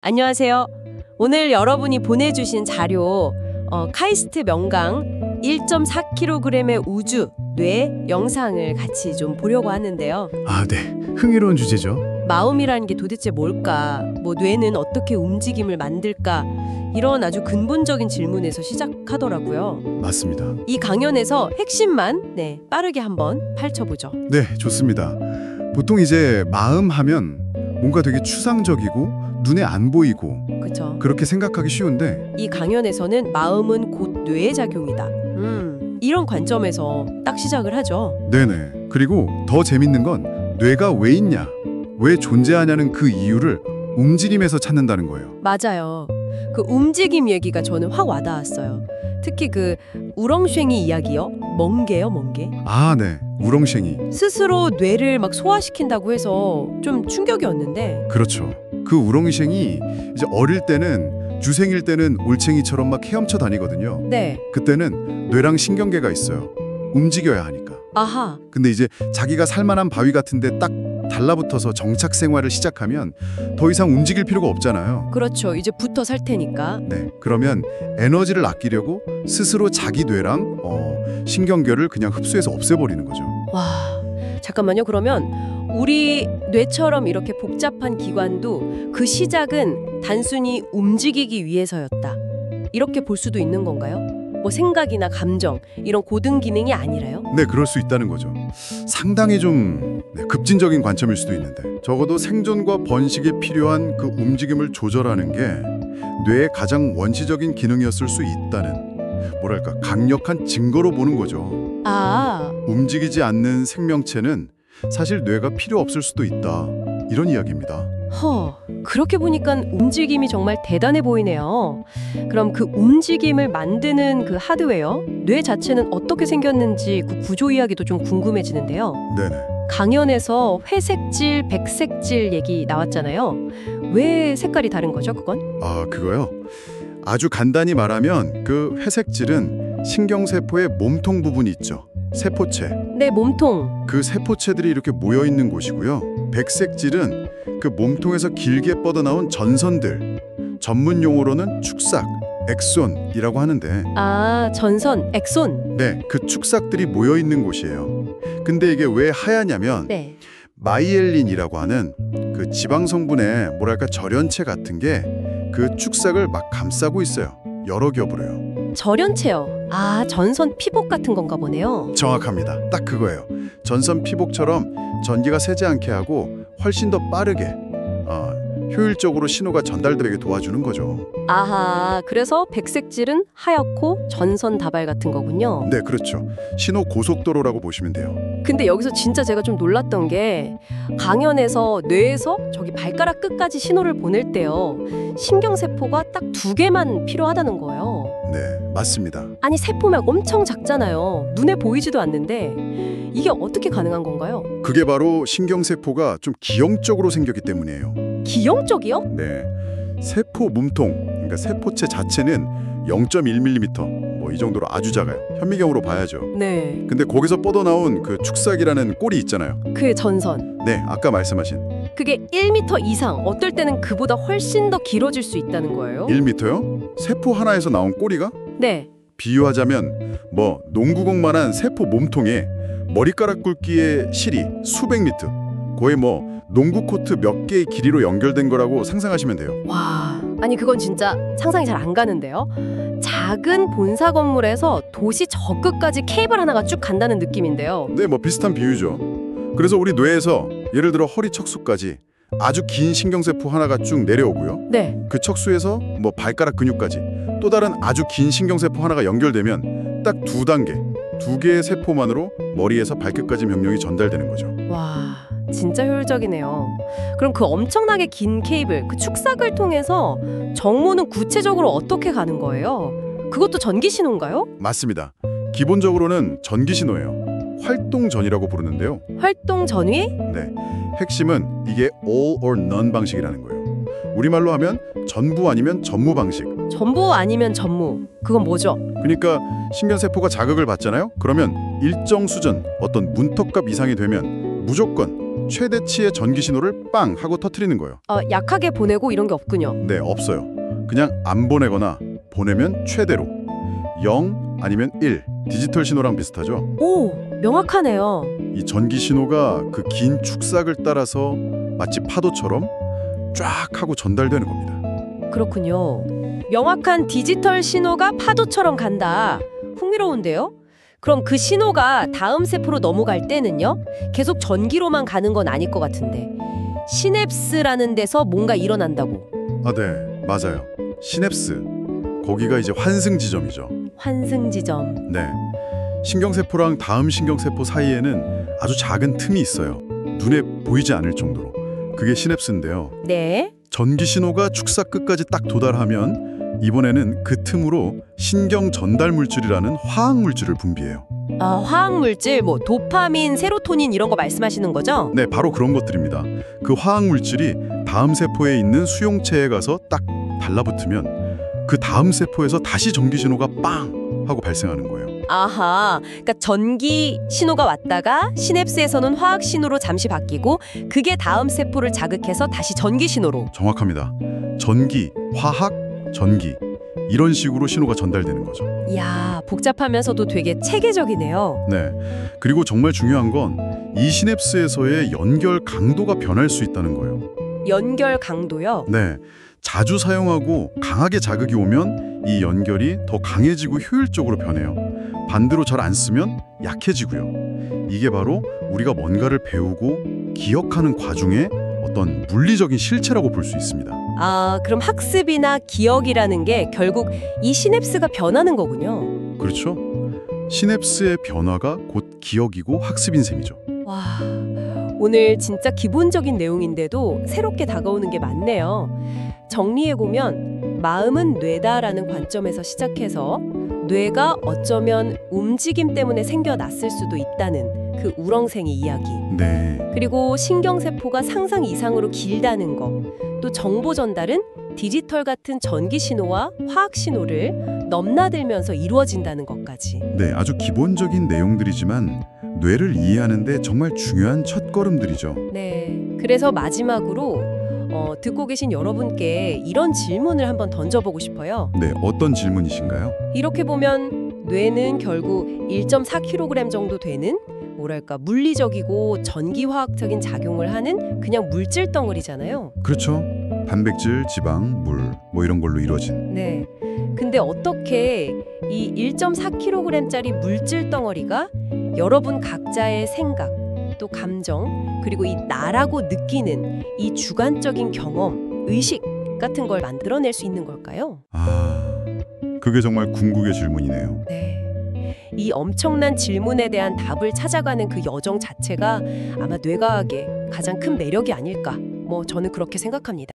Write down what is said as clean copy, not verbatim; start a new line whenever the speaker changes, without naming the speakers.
안녕하세요. 오늘 여러분이 보내주신 자료 카이스트 명강 1.4kg의 우주, 뇌 영상을 같이 좀 보려고 하는데요.
네. 흥미로운 주제죠.
마음이라는 게 도대체 뭘까? 뇌는 어떻게 움직임을 만들까? 이런 아주 근본적인 질문에서 시작하더라고요.
맞습니다.
이 강연에서 핵심만 빠르게 한번 파헤쳐보죠.
네, 좋습니다. 보통 이제 마음 하면 뭔가 되게 추상적이고 눈에 안 보이고
그렇죠.
그렇게 생각하기 쉬운데
이 강연에서는 마음은 곧 뇌의 작용이다. 이런 관점에서 딱 시작을 하죠.
네네. 그리고 더 재밌는 건 뇌가 왜 있냐, 왜 존재하냐는 그 이유를 움직임에서 찾는다는 거예요.
맞아요. 그 움직임 얘기가 저는 확 와닿았어요. 특히 그 우렁쉥이 이야기요. 멍게요, 멍게.
네. 우렁쉥이.
스스로 뇌를 막 소화시킨다고 해서 좀 충격이었는데.
그렇죠. 그 우렁쉥이 이제 어릴 때는 주생일 때는 올챙이처럼 막 헤엄쳐 다니거든요.
네.
그때는 뇌랑 신경계가 있어요. 움직여야 하니까.
아하.
근데 이제 자기가 살만한 바위 같은데 딱 달라붙어서 정착 생활을 시작하면 더 이상 움직일 필요가 없잖아요.
그렇죠. 이제 붙어 살 테니까.
네, 그러면 에너지를 아끼려고 스스로 자기 뇌랑 신경계를 그냥 흡수해서 없애버리는 거죠.
와, 잠깐만요. 그러면 우리 뇌처럼 이렇게 복잡한 기관도 그 시작은 단순히 움직이기 위해서였다. 이렇게 볼 수도 있는 건가요? 생각이나 감정 이런 고등 기능이 아니라요?
네, 그럴 수 있다는 거죠. 상당히 좀 급진적인 관점일 수도 있는데 적어도 생존과 번식에 필요한 그 움직임을 조절하는 게 뇌의 가장 원시적인 기능이었을 수 있다는 뭐랄까 강력한 증거로 보는 거죠. 움직이지 않는 생명체는 사실 뇌가 필요 없을 수도 있다. 이런 이야기입니다.
그렇게 보니까 움직임이 정말 대단해 보이네요. 그럼 그 움직임을 만드는 그 하드웨어, 뇌 자체는 어떻게 생겼는지 그 구조 이야기도 좀 궁금해지는데요.
네네.
강연에서 회색질, 백색질 얘기 나왔잖아요. 왜 색깔이 다른 거죠, 그건?
그거요? 아주 간단히 말하면 그 회색질은 신경세포의 몸통 부분이 있죠. 세포체.
네, 몸통.
그 세포체들이 이렇게 모여 있는 곳이고요. 백색질은 그 몸통에서 길게 뻗어나온 전선들. 전문 용어로는 축삭, 엑손이라고 하는데.
전선, 엑손.
네, 그 축삭들이 모여 있는 곳이에요. 근데 이게 왜 하얗냐면
네.
마이엘린이라고 하는 그 지방 성분의 뭐랄까 절연체 같은 게 그 축삭을 막 감싸고 있어요. 여러 겹으로요.
절연체요. 전선 피복 같은 건가 보네요.
정확합니다. 딱 그거예요. 전선 피복처럼 전기가 새지 않게 하고 훨씬 더 빠르게 효율적으로 신호가 전달되게 도와주는 거죠.
그래서 백색질은 하얗고 전선 다발 같은 거군요.
네, 그렇죠. 신호 고속도로라고 보시면 돼요.
근데 여기서 진짜 제가 좀 놀랐던 게 강연에서 뇌에서 저기 발가락 끝까지 신호를 보낼 때요. 신경세포가 딱 2개만 필요하다는 거예요.
네, 맞습니다.
아니 세포막 엄청 작잖아요. 눈에 보이지도 않는데 이게 어떻게 가능한 건가요?
그게 바로 신경세포가 좀 기형적으로 생겼기 때문이에요.
기형적이요?
네, 세포 몸통, 그러니까 세포체 자체는 0.1mm 이 정도로 아주 작아요. 현미경으로 봐야죠.
네.
근데 거기서 뻗어나온 그 축삭이라는 꼬리 있잖아요.
그 전선.
네, 아까 말씀하신
그게 1m 이상, 어떨 때는 그보다 훨씬 더 길어질 수 있다는 거예요?
1m요? 세포 하나에서 나온 꼬리가?
네.
비유하자면 농구공만한 세포 몸통에 머리카락 굵기의 실이 수백 미터, 거의 농구 코트 몇 개의 길이로 연결된 거라고 상상하시면 돼요.
와, 아니 그건 진짜 상상이 잘 안 가는데요. 작은 본사 건물에서 도시 저 끝까지 케이블 하나가 쭉 간다는 느낌인데요.
네, 비슷한 비유죠. 그래서 우리 뇌에서 예를 들어 허리 척수까지 아주 긴 신경세포 하나가 쭉 내려오고요.
네.
그 척수에서 발가락 근육까지 또 다른 아주 긴 신경세포 하나가 연결되면 딱 2단계, 2개의 세포만으로 머리에서 발끝까지 명령이 전달되는 거죠.
와, 진짜 효율적이네요. 그럼 그 엄청나게 긴 케이블, 그 축삭을 통해서 정모는 구체적으로 어떻게 가는 거예요? 그것도 전기 신호인가요?
맞습니다. 기본적으로는 전기 신호예요. 활동전이라고 부르는데요.
활동 전위?
네, 핵심은 이게 all or none 방식이라는 거예요. 우리말로 하면 전부 아니면 전무 방식.
전부 아니면 전무. 그건 뭐죠?
그러니까 신경세포가 자극을 받잖아요. 그러면 일정 수준, 어떤 문턱값 이상이 되면 무조건 최대치의 전기 신호를 빵 하고 터트리는 거예요.
약하게 보내고 이런 게 없군요.
네, 없어요. 그냥 안 보내거나 보내면 최대로 0 아니면 1, 디지털 신호랑 비슷하죠.
오, 명확하네요.
이 전기 신호가 그 긴 축삭을 따라서 마치 파도처럼 쫙 하고 전달되는 겁니다.
그렇군요. 명확한 디지털 신호가 파도처럼 간다. 흥미로운데요? 그럼 그 신호가 다음 세포로 넘어갈 때는요? 계속 전기로만 가는 건 아닐 것 같은데. 시냅스라는 데서 뭔가 일어난다고.
네, 맞아요. 시냅스. 거기가 이제 환승 지점이죠.
환승 지점.
네. 신경세포랑 다음 신경세포 사이에는 아주 작은 틈이 있어요. 눈에 보이지 않을 정도로. 그게 시냅스인데요.
네.
전기 신호가 축삭 끝까지 딱 도달하면 이번에는 그 틈으로 신경 전달 물질이라는 화학 물질을 분비해요.
화학 물질, 뭐 도파민, 세로토닌 이런 거 말씀하시는 거죠?
네, 바로 그런 것들입니다. 그 화학 물질이 다음 세포에 있는 수용체에 가서 딱 달라붙으면 그 다음 세포에서 다시 전기 신호가 빵 하고 발생하는 거예요.
아하, 그러니까 전기 신호가 왔다가 시냅스에서는 화학 신호로 잠시 바뀌고 그게 다음 세포를 자극해서 다시 전기 신호로.
정확합니다. 전기, 화학, 전기 이런 식으로 신호가 전달되는 거죠.
이야, 복잡하면서도 되게 체계적이네요.
네. 그리고 정말 중요한 건 이 시냅스에서의 연결 강도가 변할 수 있다는 거예요.
연결 강도요?
네. 자주 사용하고 강하게 자극이 오면 이 연결이 더 강해지고 효율적으로 변해요. 반대로 잘 안 쓰면 약해지고요. 이게 바로 우리가 뭔가를 배우고 기억하는 과정의 어떤 물리적인 실체라고 볼 수 있습니다.
그럼 학습이나 기억이라는 게 결국 이 시냅스가 변하는 거군요.
그렇죠? 시냅스의 변화가 곧 기억이고 학습인 셈이죠.
와, 오늘 진짜 기본적인 내용인데도 새롭게 다가오는 게 많네요. 정리해보면 마음은 뇌다라는 관점에서 시작해서 뇌가 어쩌면 움직임 때문에 생겨났을 수도 있다는 그 우렁생이 이야기.
네.
그리고 신경세포가 상상 이상으로 길다는 거. 또 정보 전달은 디지털 같은 전기 신호와 화학 신호를 넘나들면서 이루어진다는 것까지.
네, 아주 기본적인 내용들이지만 뇌를 이해하는 데 정말 중요한 첫걸음들이죠.
네. 그래서 마지막으로 듣고 계신 여러분께 이런 질문을 한번 던져보고 싶어요.
네, 어떤 질문이신가요?
이렇게 보면 뇌는 결국 1.4kg 정도 되는 뭐랄까 물리적이고 전기화학적인 작용을 하는 그냥 물질 덩어리잖아요.
그렇죠. 단백질, 지방, 물 뭐 이런 걸로 이루어진.
네. 근데 어떻게 이 1.4kg짜리 물질 덩어리가 여러분 각자의 생각, 또 감정, 그리고 이 나라고 느끼는 이 주관적인 경험, 의식 같은 걸 만들어낼 수 있는 걸까요?
그게 정말 궁극의 질문이네요.
네. 이 엄청난 질문에 대한 답을 찾아가는 그 여정 자체가 아마 뇌과학의 가장 큰 매력이 아닐까. 저는 그렇게 생각합니다.